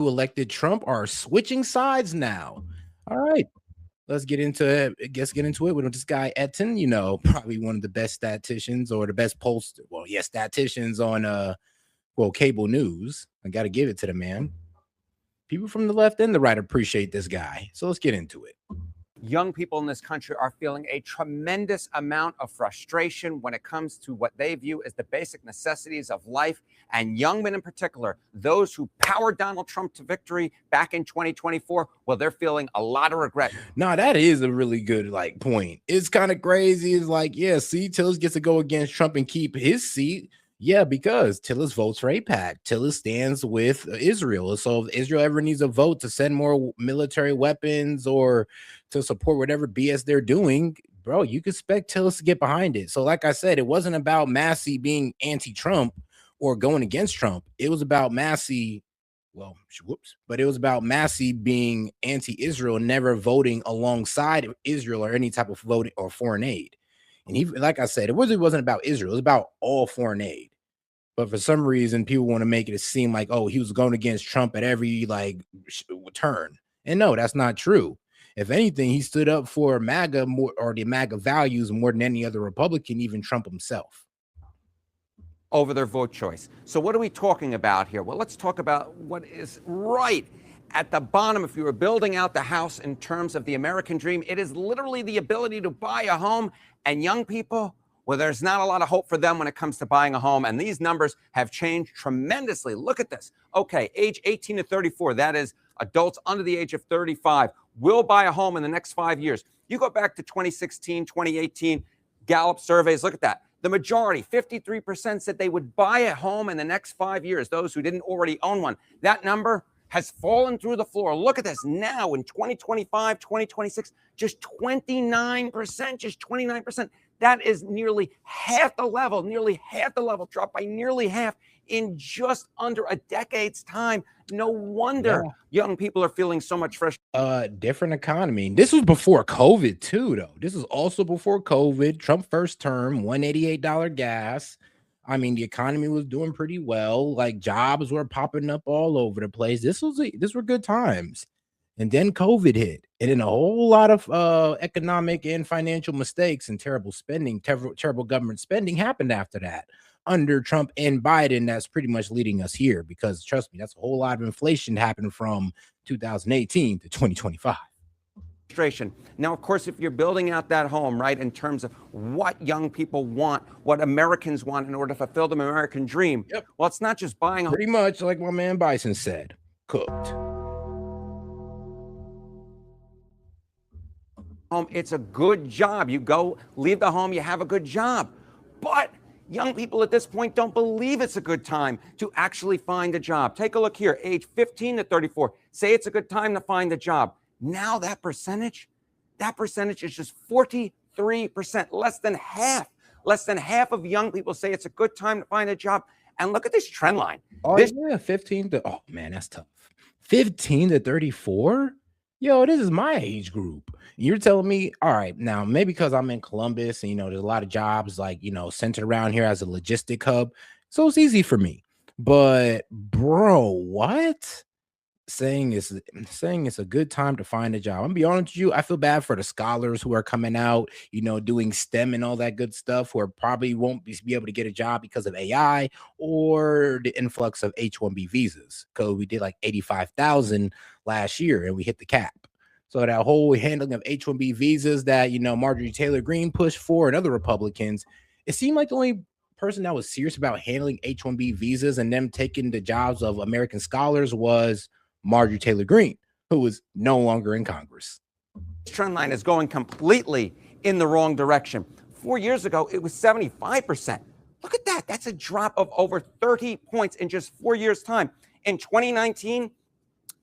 who elected Trump are switching sides now. All right, let's get into it. Let's get into it with this guy Etten. Probably one of the best statisticians or the best pollster. Well, yes, statisticians on cable news. I got to give it to the man. People from the left and the right appreciate this guy. So let's get into it. Young people in this country are feeling a tremendous amount of frustration when it comes to what they view as the basic necessities of life. And young men in particular, those who powered Donald Trump to victory back in 2024, well, they're feeling a lot of regret. No, that is a really good point. It's kind of crazy. It's like, yeah, see, Tillis gets to go against Trump and keep his seat. Yeah, because Tillis votes for AIPAC. Tillis stands with Israel. So if Israel ever needs a vote to send more military weapons or to support whatever BS they're doing, bro, you could expect Tillis to get behind it. So like I said, it wasn't about Massey being anti-Trump or going against Trump. It was about Massey, but it was about Massey being anti-Israel, never voting alongside Israel or any type of voting or foreign aid. And he, like I said, it really wasn't about Israel. It was about all foreign aid. But for some reason, people want to make it seem like, oh, he was going against Trump at every turn. And no, that's not true. If anything, he stood up for MAGA more, or the MAGA values, more than any other Republican, even Trump himself. Over their vote choice. So what are we talking about here? Well, let's talk about what is right at the bottom. If you were building out the house in terms of the American dream, it is literally the ability to buy a home. And young people, well, there's not a lot of hope for them when it comes to buying a home. And these numbers have changed tremendously. Look at this. Okay, age 18 to 34, that is adults under the age of 35, will buy a home in the next 5 years. You go back to 2016, 2018, Gallup surveys, look at that. The majority, 53%, said they would buy a home in the next 5 years, those who didn't already own one. That number has fallen through the floor. Look at this now in 2025, 2026, just 29%, just 29%. That is nearly half the level, dropped by nearly half in just under a decade's time. No wonder young people are feeling so much frustration. Different economy. This was before COVID too, though. This was also before COVID. Trump first term, $188 gas. I mean, the economy was doing pretty well. Like jobs were popping up all over the place. These were good times. And then COVID hit, and then a whole lot of economic and financial mistakes and terrible spending, terrible government spending happened after that under Trump and Biden. That's pretty much leading us here, because trust me, that's a whole lot of inflation happened from 2018 to 2025. Now, of course, if you're building out that home, right, in terms of what young people want, what Americans want in order to fulfill the American dream, well, it's not just buying a pretty much like my man Bison said, cooked. Home, it's a good job. You go, leave the home, you have a good job. But young people at this point don't believe it's a good time to actually find a job. Take a look here, age 15 to 34. Say it's a good time to find a job. Now that percentage is just 43%, less than half of young people say it's a good time to find a job. And look at this trend line. Oh, 15 to, oh man, that's tough. 15 to 34? Yo, this is my age group. You're telling me, all right, now maybe because I'm in Columbus and, there's a lot of jobs centered around here as a logistic hub. So it's easy for me. But bro, what? Saying it's a good time to find a job. I'm gonna be honest with you, I feel bad for the scholars who are coming out, doing STEM and all that good stuff, who are probably won't be able to get a job because of AI or the influx of H-1B visas, because we did like 85,000 last year and we hit the cap. So that whole handling of H-1B visas that Marjorie Taylor Greene pushed for and other Republicans, it seemed like the only person that was serious about handling H-1B visas and them taking the jobs of American scholars was Marjorie Taylor Greene, who was no longer in Congress. This trend line is going completely in the wrong direction. 4 years ago, it was 75%. Look at that. That's a drop of over 30 points in just 4 years' time. In 2019,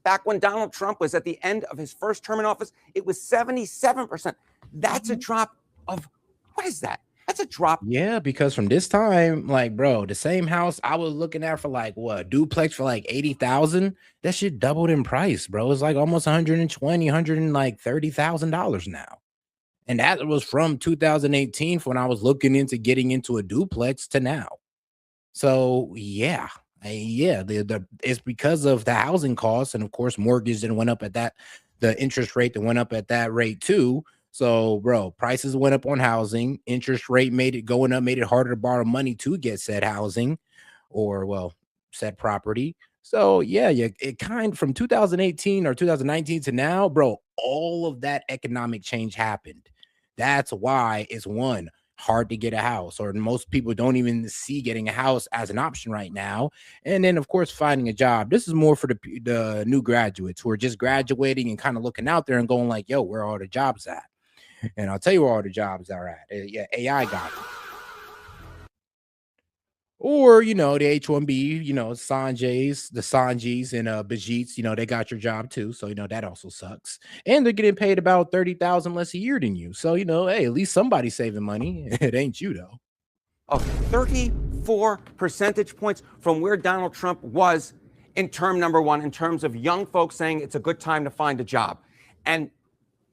back when Donald Trump was at the end of his first term in office, it was 77%. That's a drop of, what is that? That's a drop. Yeah, because from this time, bro, the same house I was looking at for duplex for 80,000, that shit doubled in price, bro. It's almost $130,000 now. And that was from 2018 when I was looking into getting into a duplex to now. So yeah, Yeah, the it's because of the housing costs, and of course, mortgage that went up at that, the interest rate that went up at that rate too. So, bro, prices went up on housing. Interest rate made it going up, made it harder to borrow money to get said housing, or well, said property. So yeah, yeah, it kind from 2018 or 2019 to now, bro, all of that economic change happened. That's why it's one hard to get a house, or most people don't even see getting a house as an option right now. And then, of course, finding a job. This is more for the new graduates who are just graduating and kind of looking out there and going like, "Yo, where are all the jobs at?" And I'll tell you where all the jobs are at. Yeah, AI got them. Or, the H-1B, the Sanjis and Bajits, they got your job too. So, that also sucks. And they're getting paid about 30,000 less a year than you. So, hey, at least somebody's saving money. It ain't you though. Of 34 percentage points from where Donald Trump was in term number one, in terms of young folks saying it's a good time to find a job. And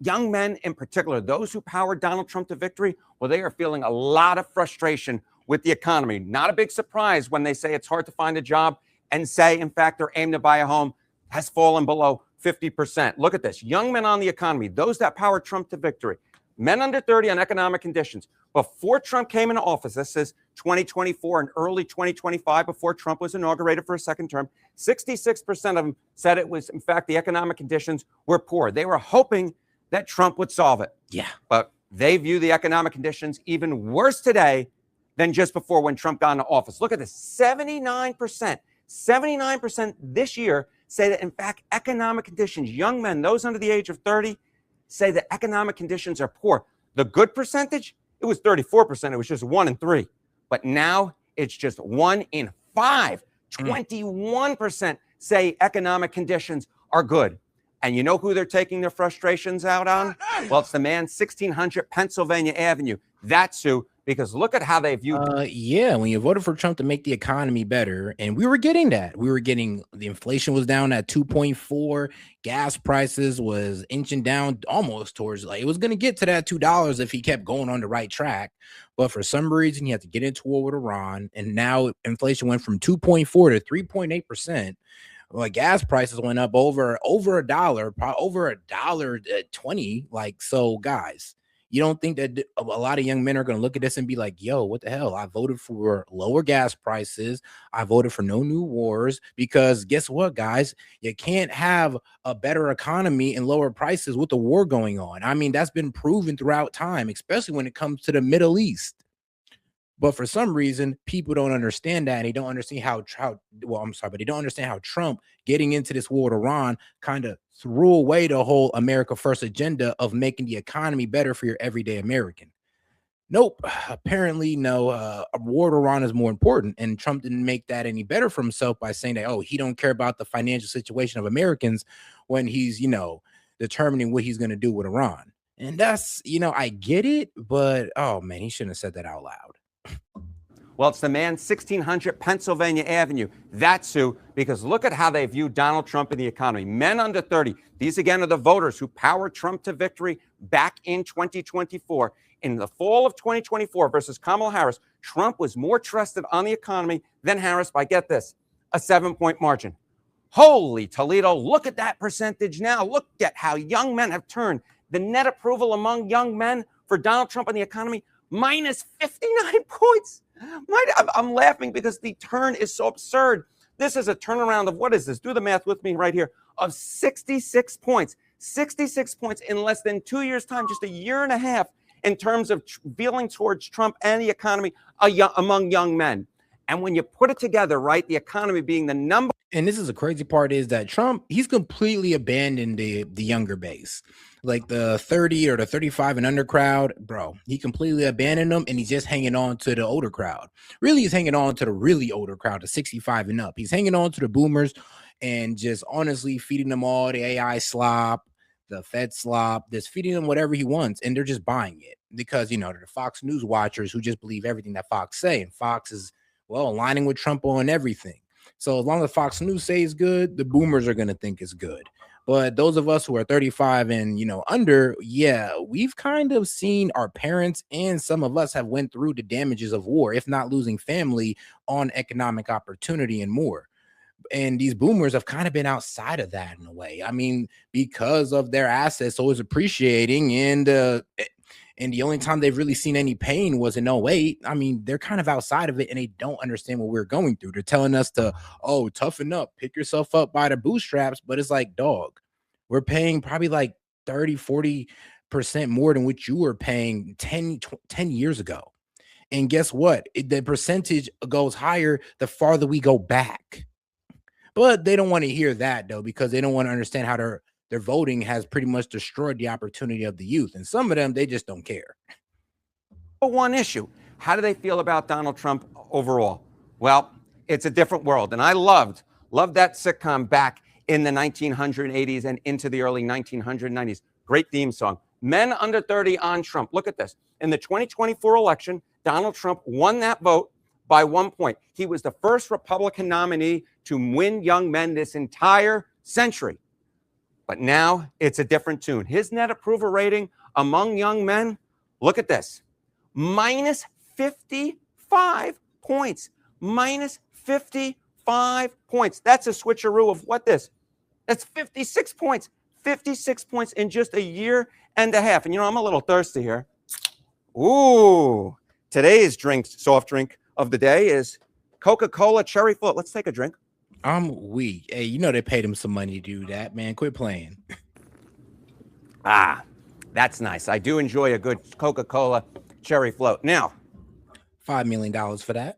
young men in particular, those who powered Donald Trump to victory, well, they are feeling a lot of frustration with the economy. Not a big surprise when they say it's hard to find a job and say, in fact, their aim to buy a home has fallen below 50%. Look at this. Young men on the economy, those that powered Trump to victory, men under 30 on economic conditions. Before Trump came into office, this is 2024 and early 2025, before Trump was inaugurated for a second term, 66% of them said it was, in fact, the economic conditions were poor. They were hoping that Trump would solve it. Yeah. But they view the economic conditions even worse today than just before when Trump got into office. Look at this, 79% this year say that, in fact, economic conditions, young men, those under the age of 30, say that economic conditions are poor. The good percentage, it was 34%. It was just 1 in 3. But now it's just 1 in 5. 21% say economic conditions are good. And you know who they're taking their frustrations out on? Well, it's the man 1600 Pennsylvania Avenue. That's who, because look at how they view. Yeah, when you voted for Trump to make the economy better, and we were getting that. We were getting the inflation was down at 2.4, gas prices was inching down almost towards like it was gonna get to that $2 if he kept going on the right track. But for some reason, he had to get into war with Iran, and now inflation went from 2.4 to 3.8%. Well, gas prices went up over $1, over $1 20. Like, so guys, you don't think that a lot of young men are going to look at this and be like, "Yo, what the hell? I voted for lower gas prices. I voted for no new wars because guess what, guys? You can't have a better economy and lower prices with the war going on. I mean, that's been proven throughout time, especially when it comes to the Middle East." But for some reason, people don't understand that. And they don't understand how well, I'm sorry, but they don't understand how Trump getting into this war with Iran kind of threw away the whole America First agenda of making the economy better for your everyday American. Nope. Apparently, no. A war with Iran is more important, and Trump didn't make that any better for himself by saying that, oh, he don't care about the financial situation of Americans when he's, determining what he's going to do with Iran. And that's, I get it, but oh man, he shouldn't have said that out loud. Well, it's the man 1600 Pennsylvania Avenue. That's who, because look at how they view Donald Trump and the economy. Men under 30, these again are the voters who powered Trump to victory back in 2024. In the fall of 2024 versus Kamala Harris, Trump was more trusted on the economy than Harris by, get this, a 7-point margin. Holy Toledo, look at that percentage now. Look at how young men have turned. The net approval among young men for Donald Trump and the economy, minus 59 points. I'm laughing because the turn is so absurd. This is a turnaround of, what is this? Do the math with me right here, of 66 points. 66 points in less than 2 years' time, just a year and a half in terms of feeling towards Trump and the economy among young men. And when you put it together, right, the economy being the number. And this is the crazy part is that Trump, he's completely abandoned the younger base. Like the 30 or the 35 and under crowd, bro, he completely abandoned them and he's just hanging on to the older crowd. Really, he's hanging on to the really older crowd, the 65 and up. He's hanging on to the boomers and just honestly feeding them all the AI slop, the Fed slop, just feeding them whatever he wants. And they're just buying it because, they're the Fox News watchers who just believe everything that Fox say. And Fox is, well, aligning with Trump on everything. So as long as Fox News says good, the boomers are going to think it's good. But those of us who are 35 and under, yeah, we've kind of seen our parents and some of us have went through the damages of war, if not losing family on economic opportunity and more. And these boomers have kind of been outside of that in a way. I mean, because of their assets always appreciating, and the only time they've really seen any pain was in '08. I mean, they're kind of outside of it and they don't understand what we're going through. They're telling us to, oh, toughen up, pick yourself up by the bootstraps. But it's like, dog, we're paying probably like 30-40% more than what you were paying 10 years ago. And guess what? The percentage goes higher the farther we go back. But they don't want to hear that though, because they don't want to understand how their voting has pretty much destroyed the opportunity of the youth. And some of them, they just don't care. One issue. How do they feel about Donald Trump overall? Well, it's a different world. And I loved that sitcom back in the 1980s and into the early 1990s. Great theme song. Men under 30 on Trump. Look at this. In the 2024 election, Donald Trump won that vote by 1 point. He was the first Republican nominee to win young men this entire century. But now it's a different tune. His net approval rating among young men, look at this, minus 55 points. Minus 55 points. That's a switcheroo of what this? That's 56 points. 56 points in just a year and a half. And I'm a little thirsty here. Ooh, today's soft drink of the day is Coca-Cola Cherry Float. Let's take a drink. I'm weak. Hey, they paid him some money to do that, man. Quit playing. That's nice. I do enjoy a good Coca-Cola Cherry Float. Now, $5 million for that.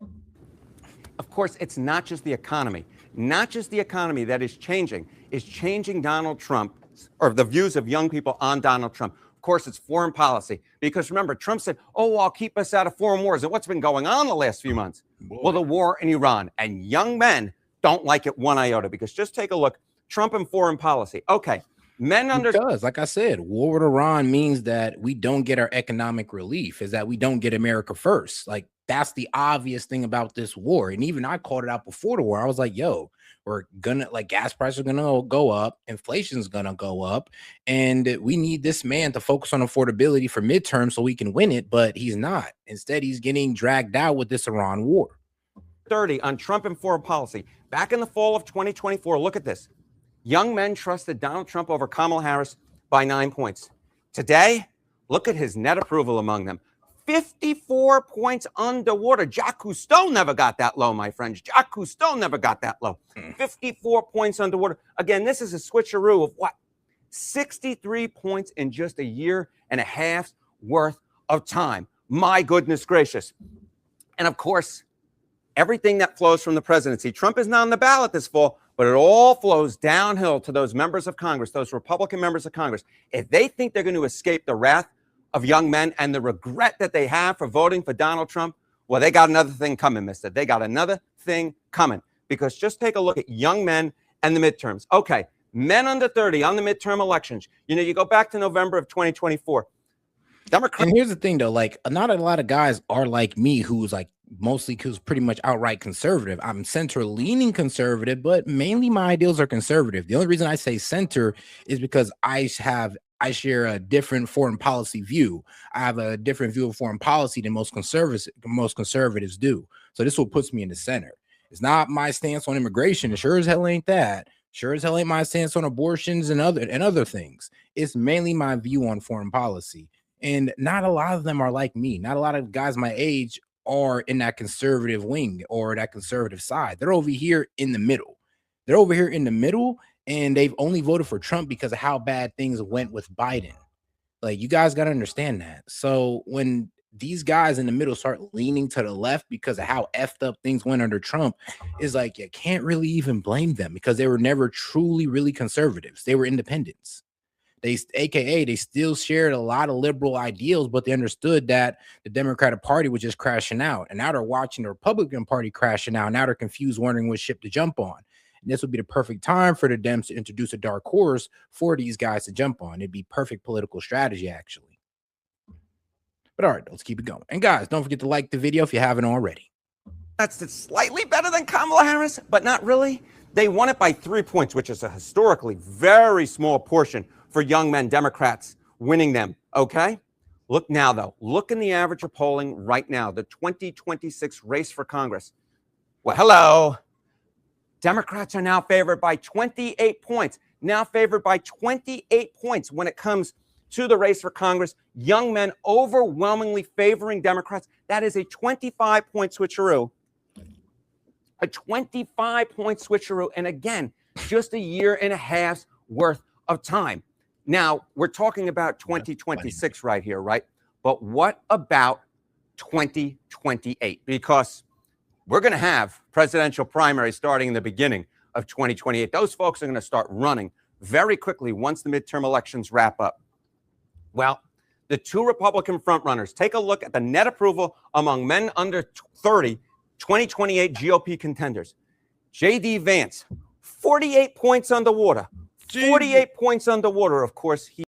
Of course, it's not just the economy. Not just the economy that is changing Donald Trump, or the views of young people on Donald Trump. Of course, it's foreign policy. Because remember, Trump said, oh, I'll keep us out of foreign wars. And what's been going on the last few months? Boy. Well, the war in Iran. And young men don't like it one iota, because just take a look. Trump and foreign policy. Okay. Because, like I said, war with Iran means that we don't get our economic relief, is that we don't get America first. Like, that's the obvious thing about this war. And even I called it out before the war. I was like, yo, we're gonna, like, gas prices are gonna go up, inflation's gonna go up, and we need this man to focus on affordability for midterm so we can win it. But he's not. Instead, he's getting dragged out with this Iran war. 30 on Trump and foreign policy. Back in the fall of 2024, look at this. Young men trusted Donald Trump over Kamala Harris by 9 points. Today, look at his net approval among them. 54 points underwater. Jacques Cousteau never got that low, my friends. Jacques Cousteau never got that low. 54 points underwater. Again, this is a switcheroo of what? 63 points in just a year and a half's worth of time. My goodness gracious. And of course, everything that flows from the presidency. Trump is not on the ballot this fall, but it all flows downhill to those members of Congress, those Republican members of Congress. If they think they're going to escape the wrath of young men and the regret that they have for voting for Donald Trump, well, they got another thing coming, mister. They got another thing coming. Because just take a look at young men and the midterms. Okay, men under 30 on the midterm elections. You go back to November of 2024. And here's the thing, though, like, not a lot of guys are like me, who's like mostly who's pretty much outright conservative. I'm center leaning conservative, but mainly my ideals are conservative. The only reason I say center is because I share a different foreign policy view. I have a different view of foreign policy than most conservatives do. So this is what puts me in the center. It's not my stance on immigration. It sure as hell ain't that. Sure as hell ain't my stance on abortions and other things. It's mainly my view on foreign policy. And not a lot of them are like me. Not a lot of guys my age are in that conservative wing or that conservative side. They're over here in the middle. And they've only voted for Trump because of how bad things went with Biden. Like, you guys got to understand that. So when these guys in the middle start leaning to the left because of how effed up things went under Trump, is like, you can't really even blame them, because they were never truly really conservatives. They were independents. They still shared a lot of liberal ideals, but they understood that the Democratic Party was just crashing out. And now they're watching the Republican Party crashing out. Now they're confused, wondering what ship to jump on. And this would be the perfect time for the Dems to introduce a dark horse for these guys to jump on. It'd be perfect political strategy, actually. But all right, let's keep it going. And guys, don't forget to like the video if you haven't already. That's slightly better than Kamala Harris, but not really. They won it by 3 points, which is a historically very small portion for young men, Democrats winning them, okay? Look now, though. Look in the average of polling right now, the 2026 race for Congress. Well, hello. Democrats are now favored by 28 points. Now favored by 28 points when it comes to the race for Congress. Young men overwhelmingly favoring Democrats. That is a 25-point switcheroo. A 25-point switcheroo. And again, just a year and a half's worth of time. Now, we're talking about 2026 right here, right? But what about 2028? Because we're going to have presidential primaries starting in the beginning of 2028. Those folks are going to start running very quickly once the midterm elections wrap up. Well, the two Republican frontrunners, take a look at the net approval among men under 30, 2028 GOP contenders. J.D. Vance, 48 points underwater. 48 points underwater. Of course, he